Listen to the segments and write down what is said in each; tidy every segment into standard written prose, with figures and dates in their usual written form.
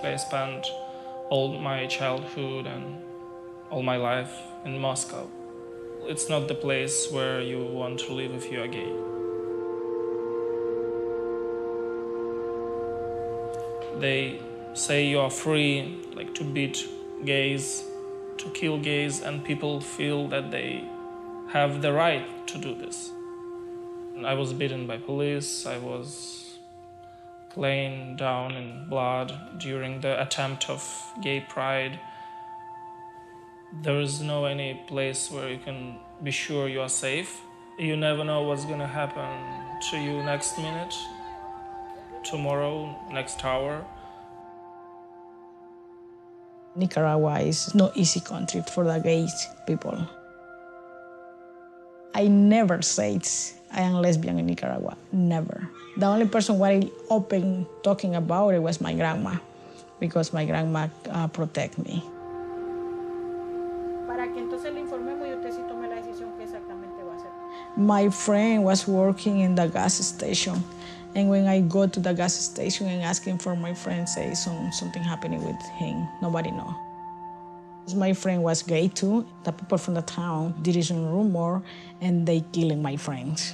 I spent all my childhood and all my life in Moscow. It's not the place where you want to live if you are gay. They say you are free, like to beat gays, to kill gays, and people feel that they have the right to do this. I was beaten by police, I was laying down in blood during the attempt of gay pride. There is no any place where you can be sure you are safe. You never know what's gonna happen to you next minute, tomorrow, next hour. Nicaragua is no easy country for the gay people. I never said I am lesbian in Nicaragua, never. The only person who I open talking about it was my grandma, because my grandma protect me. My friend was working in the gas station, and when I go to the gas station and asking for my friend, say something happening with him, nobody know. My friend was gay too. The people from the town did some rumor, and they killing my friends.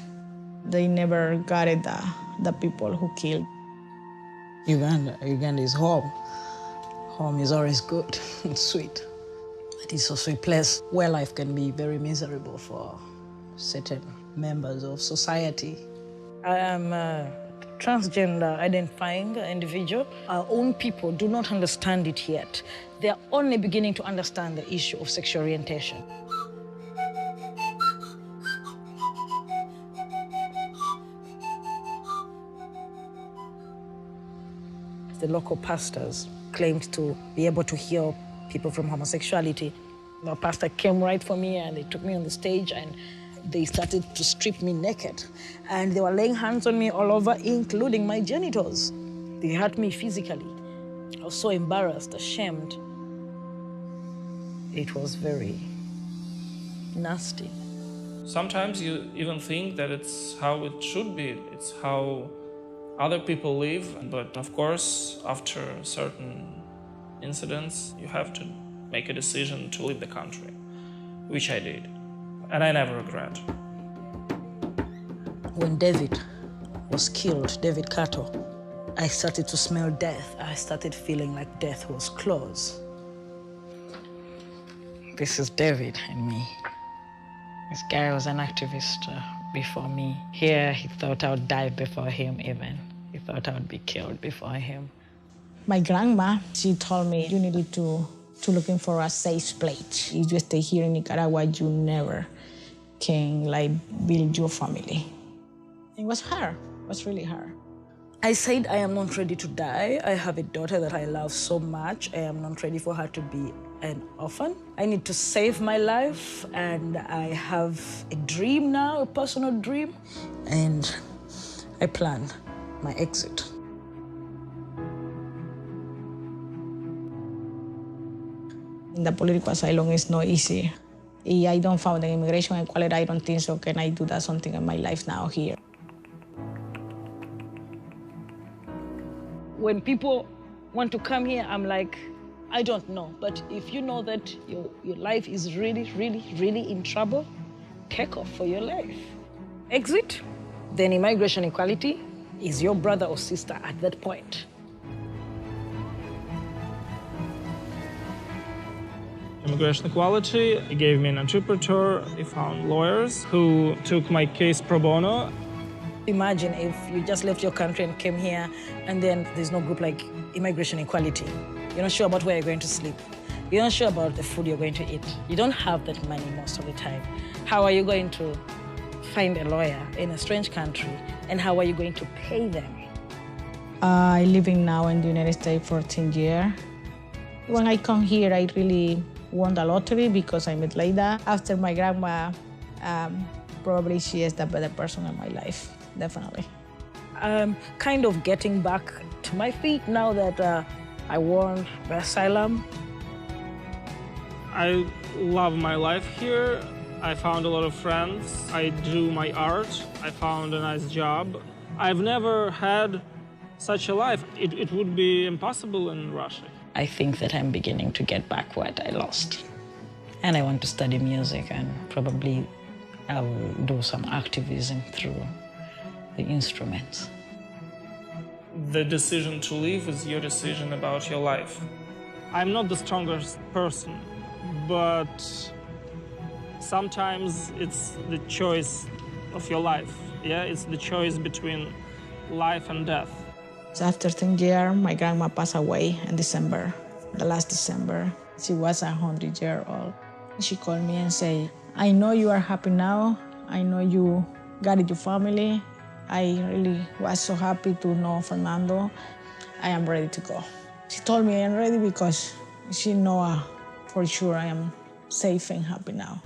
They never got it, the people who killed. Uganda is home. Home is always good and sweet. But it's also a place where life can be very miserable for certain members of society. I am a transgender identifying individual. Our own people do not understand it yet. They are only beginning to understand the issue of sexual orientation. The local pastors claimed to be able to heal people from homosexuality. The pastor came right for me and they took me on the stage and they started to strip me naked. And they were laying hands on me all over, including my genitals. They hurt me physically. I was so embarrassed, ashamed. It was very nasty. Sometimes you even think that it's how it should be. It's how other people live. But of course, after certain incidents, you have to make a decision to leave the country, which I did. And I never regret. When David was killed, David Kato, I started to smell death. I started feeling like death was close. This is David and me. This guy was an activist before me. Here, he thought I would die before him even. He thought I would be killed before him. My grandma, she told me, you needed to looking for a safe place. If you stay here in Nicaragua, you never can build your family. It was hard, it was really hard. I said I am not ready to die. I have a daughter that I love so much. I am not ready for her to be an orphan. I need to save my life, and I have a dream now, a personal dream, and I plan my exit. The political asylum is not easy. I don't find the immigration equality. I don't think so. Can I do that something in my life now here? When people want to come here, I'm like, I don't know. But if you know that your life is really, really, really in trouble, take off for your life. Exit, then immigration equality is your brother or sister at that point. Immigration equality, he gave me an interpreter, he found lawyers who took my case pro bono. Imagine if you just left your country and came here, and then there's no group like immigration equality. You're not sure about where you're going to sleep. You're not sure about the food you're going to eat. You don't have that money most of the time. How are you going to find a lawyer in a strange country, and how are you going to pay them? I'm living now in the United States for 10 years. When I come here, I really won the lottery because I met Leida. After my grandma, probably she is the better person in my life, definitely. I'm kind of getting back to my feet now that I won the Asylum. I love my life here. I found a lot of friends. I do my art. I found a nice job. I've never had such a life. It would be impossible in Russia. I think that I'm beginning to get back what I lost. And I want to study music, and probably I will do some activism through the instruments. The decision to leave is your decision about your life. I'm not the strongest person, but sometimes it's the choice of your life. Yeah, it's the choice between life and death. After 10 years, my grandma passed away in December, the last December. She was 100 years old. She called me and said, I know you are happy now. I know you got your family. I really was so happy to know Fernando. I am ready to go. She told me I am ready because she knows for sure I am safe and happy now.